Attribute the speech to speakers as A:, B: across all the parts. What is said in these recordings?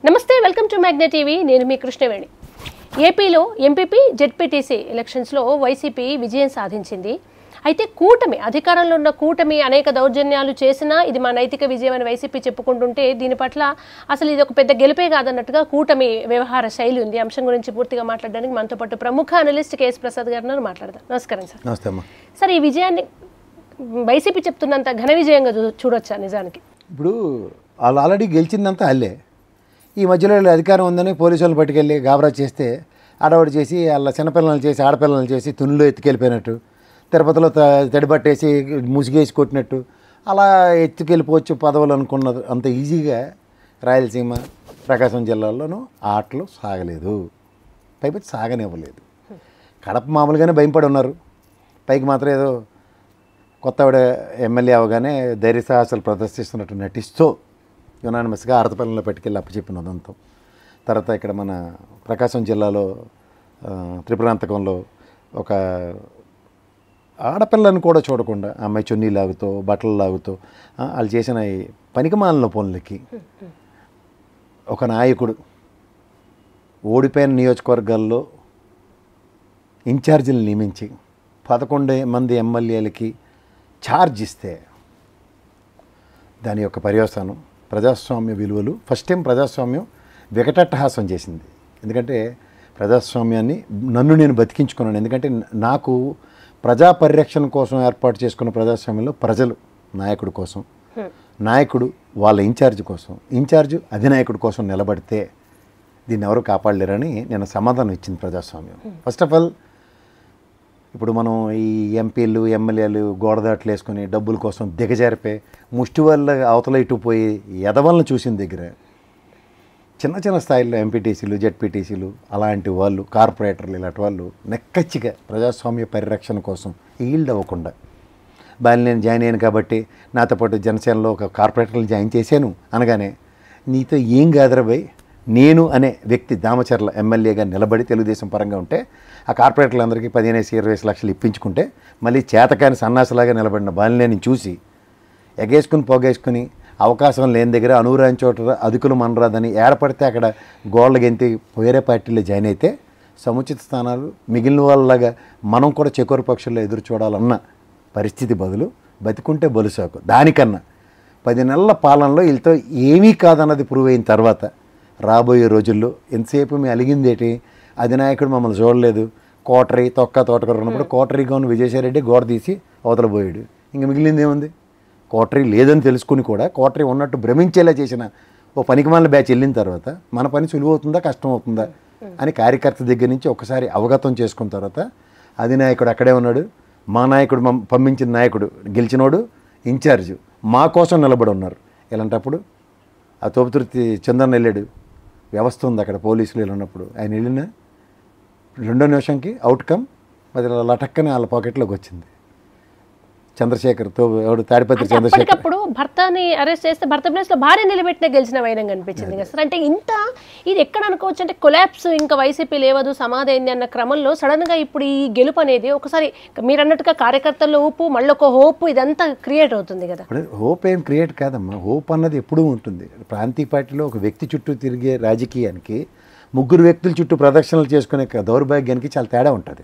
A: నమస్తే, welcome to magnet TV. నేను మీ కృష్ణవేణి. ఏపీలో ఎంపీపీ జెడ్పీటీసీ ఎలక్షన్స్లో వైసీపీ విజయం సాధించింది. అయితే కూటమి, అధికారంలో ఉన్న కూటమి అనేక దౌర్జన్యాలు చేసినా ఇది మా నైతిక విజయం అని వైసీపీ చెప్పుకుంటుంటే దీని పట్ల అసలు ఇది ఒక పెద్ద గెలుపే కాదన్నట్టుగా కూటమి వ్యవహార శైలి ఉంది. అంశం గురించి పూర్తిగా మాట్లాడడానికి మనతో పాటు ప్రముఖ అనలిస్ట్ కేఎస్ ప్రసాద్ గారు మాట్లాడదాం. నమస్కారం సార్.
B: నమస్తే అమ్మా.
A: సార్, ఈ విజయాన్ని వైసీపీ చెప్తున్నంత ఘన విజయంగా చూడొచ్చా నిజానికి?
B: ఇప్పుడు వాళ్ళు ఆల్రెడీ గెలిచిందంతా అల్లే. ఈ మధ్యలో అధికారం ఉందని పోలీసు వాళ్ళు పట్టుకెళ్ళి గాబరా చేస్తే ఆడవాడు చేసి వాళ్ళ చిన్నపిల్లలు చేసి ఆడపిల్లలు చేసి తునిలో ఎత్తుకెళ్ళిపోయినట్టు, తిరుపతిలో తడిబట్టేసి ముసిగేసి కొట్టినట్టు అలా ఎత్తుకెళ్ళిపోవచ్చు పదవులు అనుకున్నది. అంత ఈజీగా రాయలసీమ, ప్రకాశం జిల్లాల్లోనూ ఆటలు సాగలేదు, పైపచ్చి సాగనివ్వలేదు. కడప మామూలుగానే భయపడి ఉన్నారు, పైకి మాత్రం ఏదో కొత్త ఆవిడ ఎమ్మెల్యే అవగానే ధైర్య సాహసాలు ప్రదర్శిస్తున్నట్టు నటిస్తూ యునానిమస్గా ఆడపిల్లల్లో పెట్టుకెళ్ళి అప్పచెప్పిన ఉదంతం. తర్వాత ఇక్కడ మన ప్రకాశం జిల్లాలో త్రిపురాంతకంలో ఒక ఆడపిల్లని కూడా చూడకుండా అమ్మాయి చున్నీ లాగుతూ బట్టలు లాగుతూ వాళ్ళు చేసిన ఈ పనికిమాలిన పనులకి ఒక నాయకుడు ఓడిపోయిన నియోజకవర్గాల్లో ఇన్ఛార్జీలు నియమించి 11 మంది ఎమ్మెల్యేలకి ఛార్జ్ ఇస్తే దాని యొక్క పర్యవసానం ప్రజాస్వామ్య విలువలు. ఫస్ట్ టైం ప్రజాస్వామ్యం వికటట్టహాసం చేసింది. ఎందుకంటే ప్రజాస్వామ్యాన్ని నన్ను నేను బతికించుకున్నాను. ఎందుకంటే నాకు ప్రజా పరిరక్షణ కోసం ఏర్పాటు చేసుకున్న ప్రజాస్వామ్యంలో ప్రజలు నాయకుడి కోసం, నాయకుడు వాళ్ళ ఇన్ఛార్జ్ కోసం, ఇన్ఛార్జ్ అధినాయకుడి కోసం నిలబడితే దీన్ని ఎవరు కాపాడలేరని నేను సమాధానం ఇచ్చింది ప్రజాస్వామ్యం. ఫస్ట్ ఆఫ్ ఆల్ ఇప్పుడు మనం ఈ ఎంపీలు ఎమ్మెల్యేలు గోడదాట్లు వేసుకొని డబ్బుల కోసం దిగజారిపోయి ముష్టి వాళ్ళ అవతల ఇటు పోయి ఎదవలను చూసిన దగ్గర చిన్న చిన్న స్థాయిలో ఎంపీటీసీలు జెడ్పీటీసీలు అలాంటి వాళ్ళు, కార్పొరేటర్లు, ఇలాంటి వాళ్ళు నెక్కచ్చిగా ప్రజాస్వామ్య పరిరక్షణ కోసం ఈల్డ్ అవ్వకుండా బాగా నేను జాయిన్ అయ్యాను కాబట్టి నాతో పాటు జనసేనలో ఒక కార్పొరేటర్లు జాయిన్ చేశాను అనగానే నీతో ఏం కాదరబాయ్, నేను అనే వ్యక్తి దామచర్ల ఎమ్మెల్యేగా నిలబడి తెలుగుదేశం పరంగా ఉంటే ఆ కార్పొరేటర్లందరికీ 15-20 లక్షలు ఇప్పించుకుంటే మళ్ళీ చేతకాని సన్నాసలాగా నిలబడిన బాలినేని చూసి ఎగేసుకుని పోగేసుకుని అవకాశం లేని దగ్గర అనురాని చోట అదుకులు మనరాదని ఏడపడితే అక్కడ గోళ్ళ గెంతి వేరే పార్టీలో జాయిన్ అయితే సముచిత స్థానాలు మిగిలిన వాళ్ళలాగా మనం కూడా చెకోరు పక్షుల్లో ఎదురు చూడాలన్న పరిస్థితి బదులు బతికుంటే బలుసాకు. దానికన్నా 10 నెలల పాలనలో వీళ్ళతో ఏమీ కాదన్నది ప్రూవ్ అయిన తర్వాత రాబోయే రోజుల్లో ఎంతసేపు మేము అలిగిందేటి అధినాయకుడు మమ్మల్ని చూడలేదు, కోటరీ తొక్క తోటకూర ఉన్నప్పుడు కోటరీగా ఉన్న విజయసాయిరెడ్డి గోడ తీసి అవతల పోయాడు. ఇంక మిగిలింది ఏముంది? కోటరీ లేదని తెలుసుకుని కూడా కోటరీ ఉన్నట్టు భ్రమించేలా చేసిన ఓ పనికిమాలిన బ్యాచ్ వెళ్ళిన తర్వాత మన పని సులువవుతుందా కష్టం అవుతుందా అని కార్యకర్త దగ్గర నుంచి ఒకసారి అవగతం చేసుకున్న తర్వాత అధినాయకుడు అక్కడే ఉన్నాడు, మా నాయకుడు పంపించిన నాయకుడు గెలిచినోడు ఇన్ఛార్జ్ మా కోసం నిలబడి ఉన్నారు. ఇలాంటప్పుడు ఆ తోపుతుర్తి చందన్ వెళ్ళాడు, వ్యవస్థ ఉంది అక్కడ, పోలీసులు ఉన్నప్పుడు ఆయన వెళ్ళిన 2వ నిమిషంకి అవుట్కమ్ అది లటక్కని వాళ్ళ పాకెట్లోకి వచ్చింది. చంద్రశేఖర్ ఎవడు తాడిపత్రి చంద్రశేఖర్
A: అప్పుడు భర్తని అరెస్ట్ చేస్తే భర్త ప్లేస్ లో భార్య నిలబెట్టిన గెలిచిన వైనంగా అనిపించింది కదా సార్. అంటే ఇంత ఇది ఎక్కడ అనుకోవచ్చు అంటే కొలాప్స్ ఇంకా వైసీపీ లేవదు సమాధైంది అన్న క్రమంలో సడన్ గా ఇప్పుడు ఈ గెలుపు అనేది ఒకసారి మీరు అన్నట్టుగా కార్యకర్తల్లో ఊపు మళ్ళీ ఒక హోప్ ఇదంతా క్రియేట్ అవుతుంది కదా.
B: హోప్ ఏం క్రియేట్ కాదమ్మా, హోప్ అన్నది ఎప్పుడూ ఉంటుంది. ప్రాంతీయ పార్టీలో ఒక వ్యక్తి చుట్టూ తిరిగే రాజకీయానికి 3 వ్యక్తుల చుట్టూ ప్రదర్శనలు చేసుకునే దౌర్భాగ్యానికి చాలా తేడా ఉంటుంది.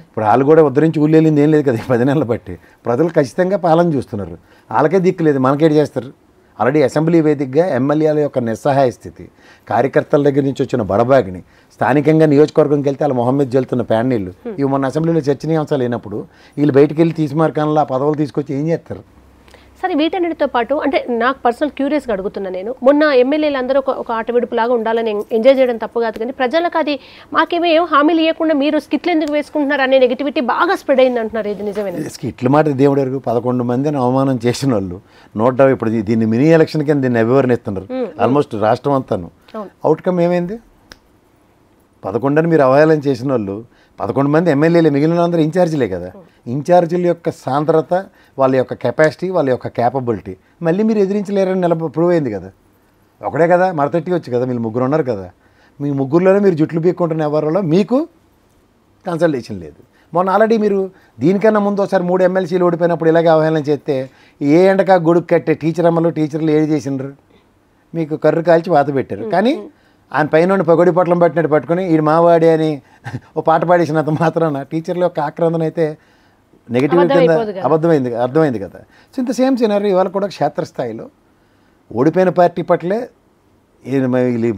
B: ఇప్పుడు వాళ్ళు కూడా ఉద్ధరించి ఊళ్ళేలింది ఏం లేదు కదా 10 నెలలు బట్టి. ప్రజలు ఖచ్చితంగా పాలన చూస్తున్నారు, వాళ్ళకే దిక్కు లేదు, మనకేటి చేస్తారు? ఆల్రెడీ అసెంబ్లీ వేదికగా ఎమ్మెల్యేల యొక్క నిస్సహాయ స్థితి, కార్యకర్తల దగ్గర నుంచి వచ్చిన బడబాగిని, స్థానికంగా నియోజకవర్గంకి వెళ్తే వాళ్ళ మొహమ్మద్ జల్తున్న ప్యాన్నీళ్ళు ఇవి మొన్న అసెంబ్లీలో చర్చనీయాంశాలు లేనప్పుడు వీళ్ళు బయటికి వెళ్ళి తీసుమార్కాలలో ఆ పదవులు తీసుకొచ్చి ఏం చేస్తారు?
A: సరే, వీటన్నిటితో పాటు అంటే నాకు పర్సనల్ క్యూరియస్గా అడుగుతున్నా నేను, మొన్న ఎమ్మెల్యేలు అందరూ ఒక ఆట విడుపులాగా ఉండాలని ఎంజాయ్ చేయడం తప్పు కాదు, కానీ ప్రజలకు అది మాకేమో ఏం హామీలు ఇవ్వకుండా మీరు స్కిట్లు ఎందుకు వేసుకుంటున్నారు అనే నెగిటివిటీ బాగా స్ప్రెడ్ అయింది అంటున్నారు. ఇది నిజమేనా?
B: స్కిట్ల మాట దేవుడు వరకు 11 మందిని అవమానం చేసిన వాళ్ళు 100 ఇప్పుడు దీన్ని మినీ ఎలక్షన్ కింద దీన్ని అభివర్ణిస్తున్నారు ఆల్మోస్ట్ రాష్ట్రం అంతాను. అవుట్కమ్ ఏమైంది? 11 మీరు అవహేళన చేసిన వాళ్ళు 11 మంది ఎమ్మెల్యేలు, మిగిలిన అందరూ ఇన్ఛార్జీలే కదా. ఇన్ఛార్జీల యొక్క సాంద్రత, వాళ్ళ యొక్క కెపాసిటీ, వాళ్ళ యొక్క క్యాపబిలిటీ మళ్ళీ మీరు ఎదిరించలేరని ప్రూవ్ అయింది కదా. ఒకడే కదా మరతట్టి వచ్చి కదా, మీరు 3 ఉన్నారు కదా, మీ 3లోనే మీరు జుట్లు పీక్కుంటున్న ఎవరిలో మీకు కన్సల్టేషన్ లేదు. మొన్న ఆల్రెడీ మీరు దీనికన్నా ముందు ఒకసారి 3 ఎమ్మెల్సీలు ఓడిపోయినప్పుడు ఇలాగే అవహేళన చేస్తే ఏ ఎండకా గొడుగు కట్టే టీచర్ అమ్మలు టీచర్లు ఏది చేసినారు? మీకు కర్రు కాల్చి వాత పెట్టారు. కానీ ఆయన పైన పగొడి పొట్లం పట్టినట్టు పట్టుకొని ఈ మావాడి అని ఓ పాట పాడేసినంత మాత్రాన టీచర్ల యొక్క ఆక్రందన అయితే నెగిటివ్ కింద అర్థమైంది కదా. సో ఇంత సేమ్ సినారీ ఇవాళ కూడా క్షేత్రస్థాయిలో ఓడిపోయిన పార్టీ పట్లే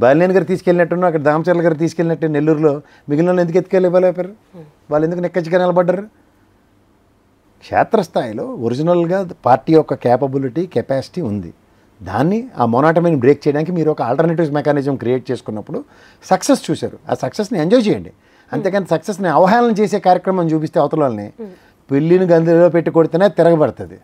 B: బాలినేని గారు తీసుకెళ్ళినట్టున్నా అక్కడ దామచర్ల గారు తీసుకెళ్ళినట్టు నెల్లూరులో మిగిలిన వాళ్ళు ఎందుకు ఎత్తుకెళ్ళిపోలేపారు, వాళ్ళు ఎందుకు నెక్కచ్చిగా నిలబడ్డారు? క్షేత్రస్థాయిలో ఒరిజినల్గా పార్టీ యొక్క క్యాపబిలిటీ కెపాసిటీ ఉంది. దాన్ని ఆ మొనాటమీని బ్రేక్ చేయడానికి మీరు ఒక ఆల్టర్నేటివ్స్ మెకానిజం క్రియేట్ చేసుకున్నప్పుడు సక్సెస్ చూశారు. ఆ సక్సెస్ని ఎంజాయ్ చేయండి, అంతేకాని సక్సెస్ని అవహేళన చేసే కార్యక్రమం చూపిస్తే అవతల వాళ్ళని పెళ్ళిని గందులో పెట్టి కొడితేనే తిరగబడుతుంది.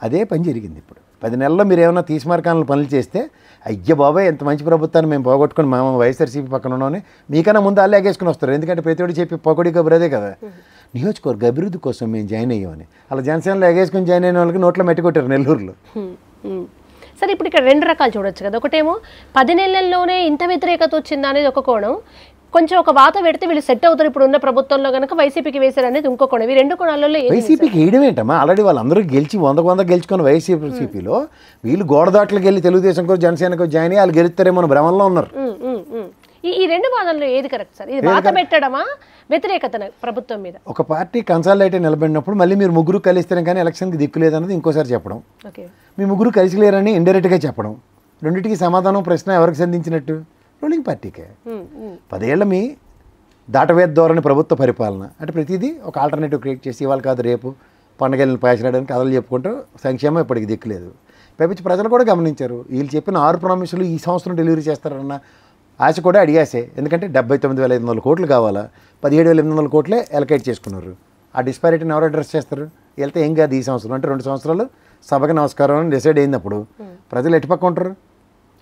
B: అదే పని జరిగింది. ఇప్పుడు 10 నెలల్లో మీరు ఏమైనా తీసిమార్కాలను పనులు చేస్తే అయ్య బాబాయ్ ఎంత మంచి ప్రభుత్వాన్ని మేము పోగొట్టుకుని మేము వైఎస్ఆర్సీపీ పక్కన ఉన్నామని మీకన్నా ముందు అల్లే ఎగేసుకుని వస్తారు. ఎందుకంటే ప్రతి ఒక్కటి చెప్పి పొగడి కబురు అదే కదా, నియోజకవర్గ అభివృద్ధి కోసం మేము జాయిన్ అయ్యామని. అలా జనసేనలో ఎగేసుకుని జాయిన్ అయిన వాళ్ళకి నోట్లో మెట్టి కొట్టారు నెల్లూరులో.
A: సరే, ఇప్పుడు ఇక్కడ 2 రకాలు చూడొచ్చు కదా. ఒకటేమో 10 నెలల్లోనే ఇంత వ్యతిరేకత వచ్చిందా అనేది ఒక కోణం, కొంచెం ఒక వాత పెడితే వీళ్ళు సెట్ అవుతారు ఇప్పుడు ఉన్న ప్రభుత్వంలో కనుక వైసీపీకి వేశారు అనేది ఇంకో కోణం. ఈ 2 కోణాలలో
B: వైసీపీకి వేయడం ఏంటమ్మా? ఆల్రెడీ వాళ్ళందరూ గెలిచి 100 గెలుచుకున్న వైసీపీలో వీళ్ళు గోడదాట్లకి వెళ్ళి తెలుగుదేశంకో జనసేనకో జాయిన్ అయ్యి వాళ్ళు గెలుస్తారేమో అని భ్రమంలో ఉన్నారు.
A: ఈ 2 వాదనలో ఏది కరెక్ట్ సార్? ఇది వాత పెట్టడమా, వ్యతిరేకత ప్రభుత్వం మీద?
B: ఒక పార్టీ కన్సాలిడేట్ నిలబడినప్పుడు మళ్ళీ మీరు ముగ్గురు కలిస్తేనే కానీ ఎలక్షన్కి దిక్కు లేదన్నది ఇంకోసారి చెప్పడం, మీ ముగ్గురు కలిసి లేరని ఇండైరెక్ట్గా చెప్పడం, రెండింటికి సమాధానం ప్రశ్న ఎవరికి సంధించినట్టు? రూలింగ్ పార్టీకే. 10 ఏళ్ల మీ దాటవేద ధోరణి ప్రభుత్వ పరిపాలన అంటే ప్రతిదీ ఒక ఆల్టర్నేటివ్ క్రియేట్ చేసి ఇవాళ కాదు రేపు పండగలను పాయించడానికి కథలు చెప్పుకుంటూ సంక్షేమం ఇప్పటికి దిక్కులేదు. పైపించి ప్రజలు కూడా గమనించారు. వీళ్ళు చెప్పిన 6 ప్రామిసులు ఈ సంవత్సరం డెలివరీ చేస్తారన్న ఆశ కూడా అడిగాసే. ఎందుకంటే 79,500 కోట్లు కావాలా, 17,800 కోట్లే ఎలకేట్ చేసుకున్నారు. ఆ డిస్పారిటీని ఎవరు అడ్రస్ చేస్తారు? వెళ్తే ఏం కాదు ఈ సంవత్సరం అంటే 2 సంవత్సరాలు సభకి నమస్కారం అని డిసైడ్ అయినప్పుడు ప్రజలు ఎటుపక్క ఉంటారు?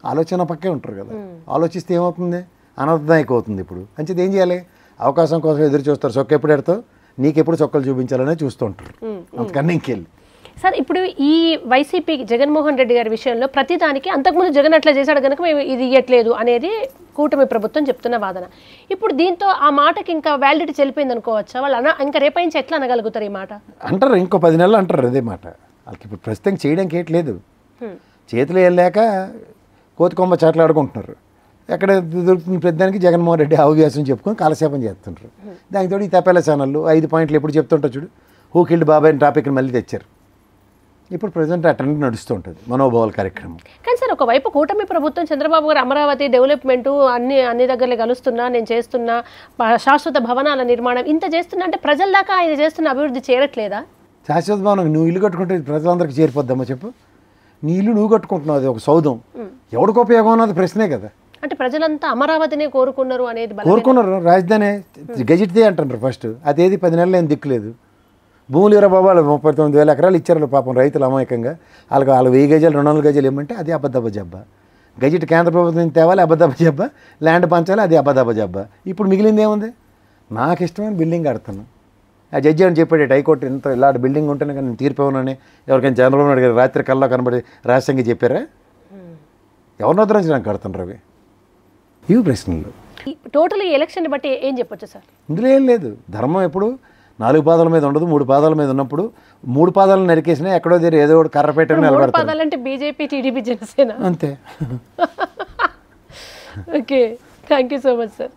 B: ఆలోచన పక్కే ఉంటారు కదా. ఆలోచిస్తే ఏమవుతుంది? అనర్థదాయకం అవుతుంది. ఇప్పుడు అంచేది ఏం చేయాలి? అవకాశం కోసం ఎదురు చూస్తారు. చొక్క ఎప్పుడు ఎడతావు, నీకెప్పుడు చొక్కలు చూపించాలనే చూస్తూ ఉంటారు. అంతకన్నా ఇంకెళ్ళి
A: సార్, ఇప్పుడు ఈ వైసీపీ జగన్మోహన్ రెడ్డి గారి విషయంలో ప్రతిదానికి అంతకుముందు జగన్ అట్లా చేశాడు కనుక మేము ఇది ఇవ్వట్లేదు అనేది కూటమి ప్రభుత్వం చెప్తున్న వాదన. ఇప్పుడు దీంతో ఆ మాటకి ఇంకా వ్యాలిడిటీ చెల్లిపోయింది అనుకోవచ్చా? వాళ్ళు ఇంకా రేపయించి ఎట్లా అనగలుగుతారు ఈ మాట?
B: అంటారు, ఇంకో 10 నెలలు అంటారు అదే మాట. వాళ్ళకి ఇప్పుడు ప్రస్తుతం చేయడానికి ఏట్లేదు. చేతులు వెళ్ళాక కోతికొమ్మ చాట్లాడుకుంటున్నారు. ఎక్కడ దొరుకుతుంది ప్రతిదానికి జగన్మోహన్ రెడ్డి అవకాశం చెప్పుకొని కాలక్షేపం చేస్తుంటారు. దానితో ఈ తపేల ఛానళ్ళు 5 పాయింట్లు ఎప్పుడు చెప్తుంటారు చూడు, హూ కిల్డ్ బాబాయ్ అని టాపిక్ని మళ్ళీ తెచ్చారు. ఇప్పుడు ప్రజెంట్ ఆ ట్రెండ్ నడుస్తూ ఉంటుంది మనోభావాల కార్యక్రమం.
A: కానీ సార్, ఒకవైపు కూటమి ప్రభుత్వం చంద్రబాబు గారు అమరావతి డెవలప్మెంట్ అన్ని దగ్గరలో కలుస్తున్నా, నేను చేస్తున్నా, శాశ్వత భవనాల నిర్మాణం ఇంత చేస్తున్నా అంటే ప్రజల దాకా ఆయన చేస్తున్న అభివృద్ధి చేరట్లేదా?
B: శాశ్వత భవనం నువ్వు ఇల్లు కట్టుకుంటే ప్రజలందరికీ చేరిపోద్దామా చెప్పు? నీ ఇల్లు నువ్వు కట్టుకుంటున్నావు, అది ఒక సౌధం, ఎవరికి ఉపయోగం అన్నది ప్రశ్నే కదా.
A: అంటే ప్రజలంతా అమరావతినే కోరుకున్నారు అనేది
B: కోరుకున్నారు. రాజధాని గెజిట్దే అంటున్నారు ఫస్ట్. అదేది 10 నెలలు ఏం దిక్కులేదు. భూములు ఇవ్వరా బాబా 39,000 ఎకరాలు ఇచ్చారు పాపం రైతులు అమాయకంగా. వాళ్ళకి 1000 గజాలు 200 గజాలు ఏమంటే అది అబద్ధబ్బ జబ్బా. గెజిట్ కేంద్ర ప్రభుత్వం తేవాలి అబద్ధబ్బ జబ్బా, ల్యాండ్ పంచాలి అది అబద్ధబ్బ జబ్బా. ఇప్పుడు మిగిలింది ఏముంది? నాకు ఇష్టమైన బిల్డింగ్ కడతాను. ఆ జడ్జి అని చెప్పాడు హైకోర్టు, ఇంత ఇలాంటి బిల్డింగ్ ఉంటేనే కానీ నేను తీర్పు ఇవ్వనని ఎవరికైనా చంద్రబాబు నాయుడు గారు రాత్రి కల్లా కనబడి రహస్యంగా చెప్పారా? ఎవరిని వద్దరించి నాకు కడుతున్నారు అవి? ఇవి ప్రశ్నలు.
A: టోటల్ ఈ ఎలక్షన్ బట్టి ఏం చెప్పొచ్చు సార్?
B: ఇందులో ఏం లేదు. ధర్మం ఎప్పుడు 4 పాదాల మీద ఉండదు, 3 పాదాల మీద ఉన్నప్పుడు 3 పాదాలను నరికేసినా ఎక్కడో దగ్గర ఏదో ఒకటి కర్ర పెట్టడం నిలబడతారు.
A: అంటే బీజేపీ, టీడీపీ, జనసేన అంతే.
B: Okay,
A: thank you so much sir.